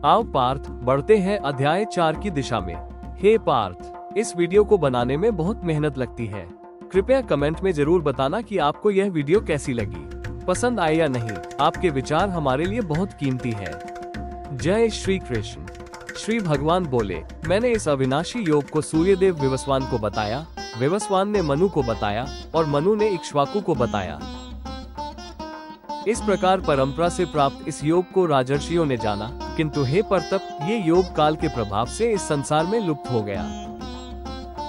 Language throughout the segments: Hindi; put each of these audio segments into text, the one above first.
आओ पार्थ, बढ़ते हैं अध्याय 4 की दिशा में। हे पार्थ, इस वीडियो को बनाने में बहुत मेहनत लगती है। कृपया कमेंट में जरूर बताना कि आपको यह वीडियो कैसी लगी, पसंद आए या नहीं। आपके विचार हमारे लिए बहुत कीमती है। जय श्री कृष्ण। श्री भगवान बोले, मैंने इस अविनाशी योग को सूर्यदेव विवस्वान को बताया, विवस्वान ने मनु को बताया और मनु ने इक्ष्वाकु को बताया। इस प्रकार परंपरा से प्राप्त इस योग को राजर्षियों ने जाना, किंतु हे परतप, ये योग काल के प्रभाव से इस संसार में लुप्त हो गया।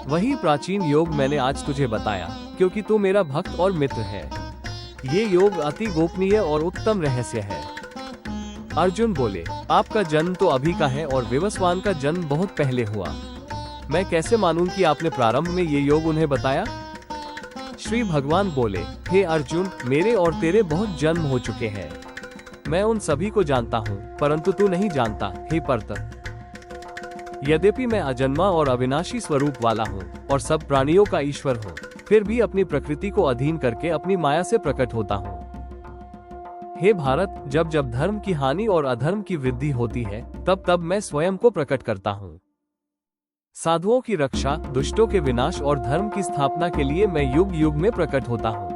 वही प्राचीन योग मैंने आज तुझे बताया, क्योंकि तू मेरा भक्त और मित्र है। ये योग अति गोपनीय और उत्तम रहस्य है। अर्जुन बोले, आपका जन्म तो अभी का है और विवस्वान का जन्म बहुत पहले हुआ। मैं कैसे मानूं कि आपने प्रारंभ में ये योग उन्हें बताया? श्री भगवान बोले, हे अर्जुन, मेरे और तेरे बहुत जन्म हो चुके हैं। मैं उन सभी को जानता हूँ, परंतु तू नहीं जानता, हे परतप। यद्यपि मैं अजन्मा और अविनाशी स्वरूप वाला हूँ और सब प्राणियों का ईश्वर हूँ, फिर भी अपनी प्रकृति को अधीन करके अपनी माया से प्रकट होता हूँ। हे भारत, जब जब धर्म की हानि और अधर्म की वृद्धि होती है, तब तब मैं स्वयं को प्रकट करता हूँ। साधुओं की रक्षा, दुष्टों के विनाश और धर्म की स्थापना के लिए मैं युग युग में प्रकट होता हूँ।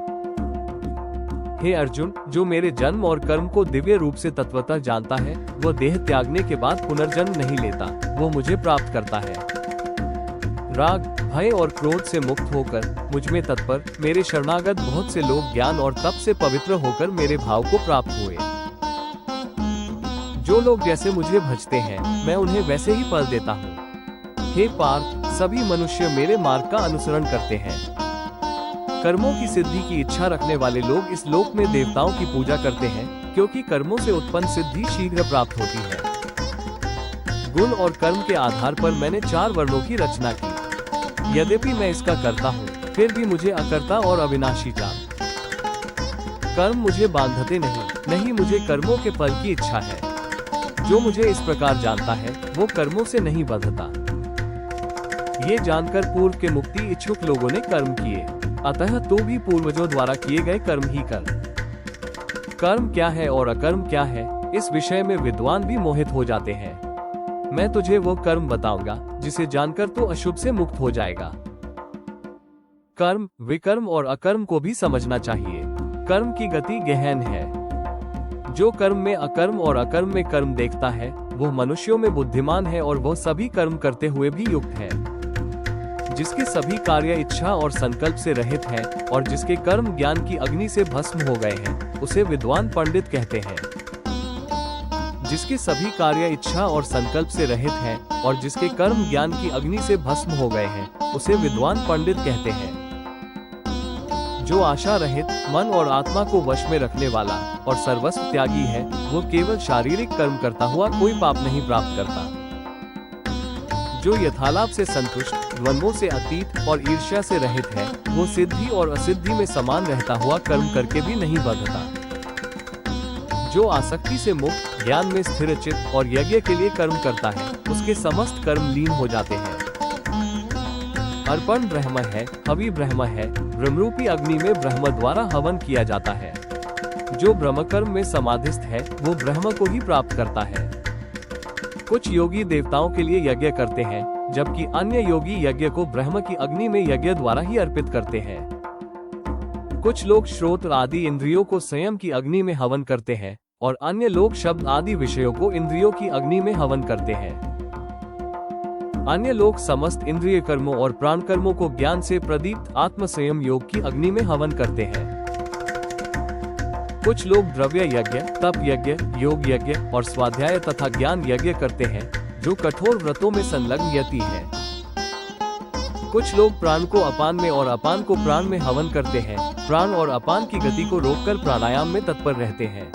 हे अर्जुन, जो मेरे जन्म और कर्म को दिव्य रूप से तत्वतः जानता है, वह देह त्यागने के बाद पुनर्जन्म नहीं लेता, वो मुझे प्राप्त करता है। राग, भय और क्रोध से मुक्त होकर मुझ में तत्पर मेरे शरणागत बहुत से लोग ज्ञान और तप से पवित्र होकर मेरे भाव को प्राप्त हुए। जो लोग जैसे मुझे भजते हैं, मैं उन्हें वैसे ही फल देता हूँ। हे पार्थ, सभी मनुष्य मेरे मार्ग का अनुसरण करते हैं। कर्मों की सिद्धि की इच्छा रखने वाले लोग इस लोक में देवताओं की पूजा करते हैं, क्योंकि कर्मों से उत्पन्न सिद्धि शीघ्र प्राप्त होती है। गुण और कर्म के आधार पर मैंने 4 वर्णों की रचना की। यद्यपि मैं इसका करता हूँ, फिर भी मुझे अकर्ता और अविनाशी जान। कर्म मुझे बांधते नहीं मुझे कर्मों के फल की इच्छा है। जो मुझे इस प्रकार जानता है, वो कर्मों से नहीं बंधता। ये जानकर पूर्व के मुक्ति इच्छुक लोगों ने कर्म किए, अतः तू भी पूर्वजों द्वारा किए गए कर्म ही कर। कर्म क्या है और अकर्म क्या है, इस विषय में विद्वान भी मोहित हो जाते हैं। मैं तुझे वो कर्म बताऊंगा जिसे जानकर तू अशुभ से मुक्त हो जाएगा। कर्म, विकर्म और अकर्म को भी समझना चाहिए। कर्म की गति गहन है। जो कर्म में अकर्म और अकर्म में कर्म देखता है, वो मनुष्यों में बुद्धिमान है और वह सभी कर्म करते हुए भी युक्त है। जिसके सभी कार्य इच्छा और संकल्प से रहित हैं और जिसके कर्म ज्ञान की अग्नि से भस्म हो गए हैं, उसे विद्वान पंडित कहते हैं। जिसके सभी कार्य इच्छा और संकल्प से रहित हैं और जिसके कर्म ज्ञान की अग्नि से भस्म हो गए हैं, उसे विद्वान पंडित कहते हैं। जो आशा रहित, मन और आत्मा को वश में रखने वाला और सर्वस्व त्यागी है, वो केवल शारीरिक कर्म करता हुआ कोई पाप नहीं प्राप्त करता। जो यथालाभ से संतुष्ट, द्वंद्वों से अतीत और ईर्ष्या से रहित है, वो सिद्धि और असिद्धि में समान रहता हुआ कर्म करके भी नहीं बंधता। जो आसक्ति से मुक्त, ज्ञान में स्थिर चित्त और यज्ञ के लिए कर्म करता है, उसके समस्त कर्म लीन हो जाते हैं। अर्पण ब्रह्म है, हवि ब्रह्म है, ब्रह्मरूपी अग्नि में ब्रह्म द्वारा हवन किया जाता है। जो ब्रह्म कर्म में समाधिस्थ है, वो ब्रह्म को ही प्राप्त करता है। कुछ योगी देवताओं के लिए यज्ञ करते हैं, जबकि अन्य योगी यज्ञ को ब्रह्म की अग्नि में यज्ञ द्वारा ही अर्पित करते हैं। कुछ लोग श्रोत्र आदि इंद्रियों को संयम की अग्नि में हवन करते हैं और अन्य लोग शब्द आदि विषयों को इंद्रियों की अग्नि में हवन करते हैं। अन्य लोग समस्त इंद्रिय कर्मों और प्राण कर्मों को ज्ञान से प्रदीप्त आत्म संयम योग की अग्नि में हवन करते हैं। कुछ लोग द्रव्य यज्ञ, तप यज्ञ, योग यज्ञ और स्वाध्याय तथा ज्ञान यज्ञ करते हैं, जो कठोर व्रतों में संलग्न यति है। कुछ लोग प्राण को अपान में और अपान को प्राण में हवन करते हैं, प्राण और अपान की गति को रोककर प्राणायाम में तत्पर रहते हैं।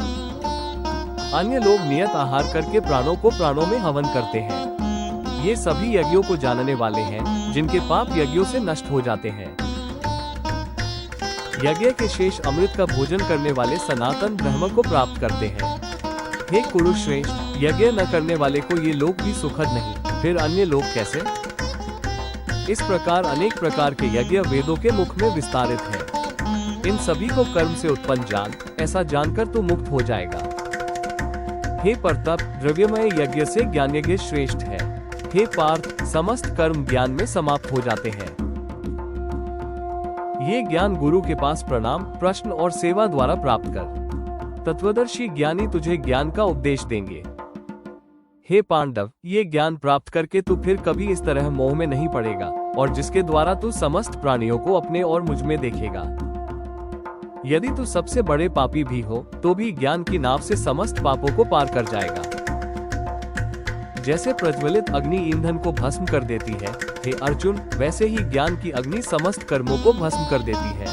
अन्य लोग नियत आहार करके प्राणों को प्राणों में हवन करते हैं। ये सभी यज्ञों को जानने वाले हैं, जिनके पाप यज्ञों से नष्ट हो जाते हैं। यज्ञ के शेष अमृत का भोजन करने वाले सनातन ब्रह्म को प्राप्त करते हैं। हे कुरुश्रेष्ठ, यज्ञ न करने वाले को ये लोक भी सुखद नहीं, फिर अन्य लोक कैसे? इस प्रकार अनेक प्रकार के यज्ञ वेदों के मुख में विस्तारित है। इन सभी को कर्म से उत्पन्न जान, ऐसा जानकर तू मुक्त हो जाएगा। हे परतप, द्रव्यमय यज्ञ से ज्ञान यज्ञ श्रेष्ठ है। हे पार्थ, समस्त कर्म ज्ञान में समाप्त हो जाते हैं। ये ज्ञान गुरु के पास प्रणाम, प्रश्न और सेवा द्वारा प्राप्त कर। तत्वदर्शी ज्ञानी तुझे ज्ञान का उपदेश देंगे। हे पांडव, ये ज्ञान प्राप्त करके तू फिर कभी इस तरह मोह में नहीं पड़ेगा, और जिसके द्वारा तू समस्त प्राणियों को अपने और मुझ में देखेगा। यदि तू सबसे बड़े पापी भी हो तो भी ज्ञान की नाव से समस्त पापों को पार कर जाएगा। जैसे प्रज्वलित अग्नि ईंधन को भस्म कर देती है, हे अर्जुन, वैसे ही ज्ञान की अग्नि समस्त कर्मों को भस्म कर देती है।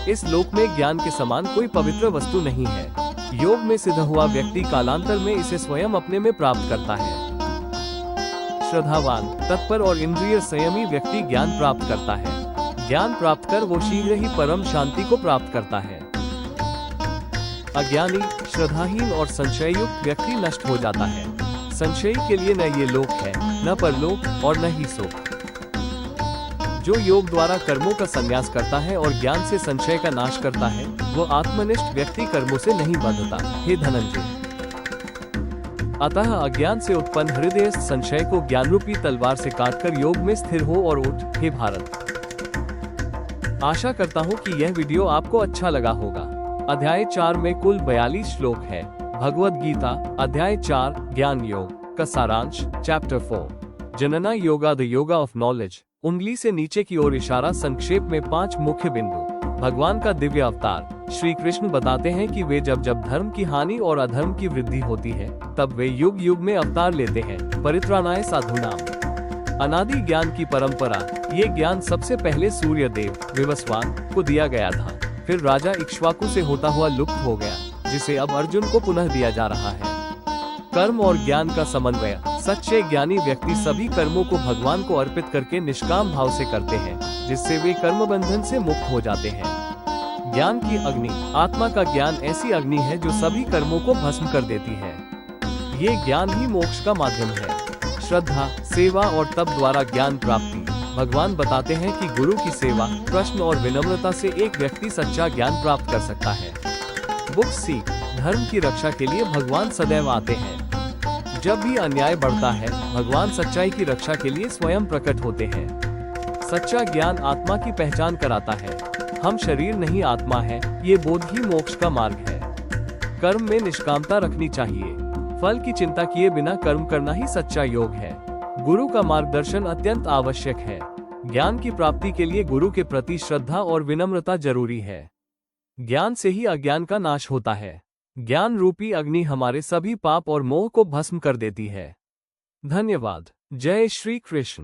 इस लोक में ज्ञान के समान कोई पवित्र वस्तु नहीं है। योग में सिद्ध हुआ व्यक्ति कालांतर में इसे स्वयं अपने में प्राप्त करता है। श्रद्धावान, तत्पर और इंद्रिय संयमी व्यक्ति ज्ञान प्राप्त करता है। ज्ञान प्राप्त कर वो शीघ्र ही परम शांति को प्राप्त करता है। अज्ञानी, श्रद्धाहीन और संशययुक्त व्यक्ति नष्ट हो जाता है। संशयी के लिए न ये लोक है, न परलोक और न ही सुख। जो योग द्वारा कर्मों का संन्यास करता है और ज्ञान से संशय का नाश करता है, वो आत्मनिष्ठ व्यक्ति कर्मों से नहीं बंधता। हे धनंजय, अतः अज्ञान से उत्पन्न हृदयस्थ संशय को ज्ञान रूपी तलवार से काटकर योग में स्थिर हो और उठ। हे भारत, आशा करता हूँ कि यह वीडियो आपको अच्छा लगा होगा। अध्याय 4 में कुल 42 श्लोक है। भगवद गीता अध्याय 4 ज्ञान योग का सारांश। Chapter 4 Jnana Yoga, the yoga of knowledge. उंगली से नीचे की ओर इशारा। संक्षेप में 5 मुख्य बिंदु। भगवान का दिव्य अवतार। श्री कृष्ण बताते हैं कि वे जब जब धर्म की हानि और अधर्म की वृद्धि होती है, तब वे युग युग में अवतार लेते हैं। परित्राणाय साधूनाम। अनादि ज्ञान की परंपरा। ये ज्ञान सबसे पहले सूर्य देव विवस्वान को दिया गया था, फिर राजा इक्ष्वाकु से होता हुआ लुप्त हो गया, जिसे अब अर्जुन को पुनः दिया जा रहा है। कर्म और ज्ञान का समन्वय। सच्चे ज्ञानी व्यक्ति सभी कर्मों को भगवान को अर्पित करके निष्काम भाव से करते हैं, जिससे वे कर्म बंधन से मुक्त हो जाते हैं। ज्ञान की अग्नि। आत्मा का ज्ञान ऐसी अग्नि है जो सभी कर्मों को भस्म कर देती है। ये ज्ञान ही मोक्ष का माध्यम है। श्रद्धा, सेवा और तप द्वारा ज्ञान प्राप्ति। भगवान बताते हैं कि गुरु की सेवा, प्रश्न और विनम्रता से एक व्यक्ति सच्चा ज्ञान प्राप्त कर सकता है। बुक सीख। धर्म की रक्षा के लिए भगवान सदैव आते हैं। जब भी अन्याय बढ़ता है, भगवान सच्चाई की रक्षा के लिए स्वयं प्रकट होते हैं। सच्चा ज्ञान आत्मा की पहचान कराता है। हम शरीर नहीं आत्मा है, ये बोध ही मोक्ष का मार्ग है। कर्म में निष्कामता रखनी चाहिए। फल की चिंता किए बिना कर्म करना ही सच्चा योग है। गुरु का मार्गदर्शन अत्यंत आवश्यक है। ज्ञान की प्राप्ति के लिए गुरु के प्रति श्रद्धा और विनम्रता जरूरी है। ज्ञान से ही अज्ञान का नाश होता है। ज्ञान रूपी अग्नि हमारे सभी पाप और मोह को भस्म कर देती है। धन्यवाद। जय श्री कृष्ण।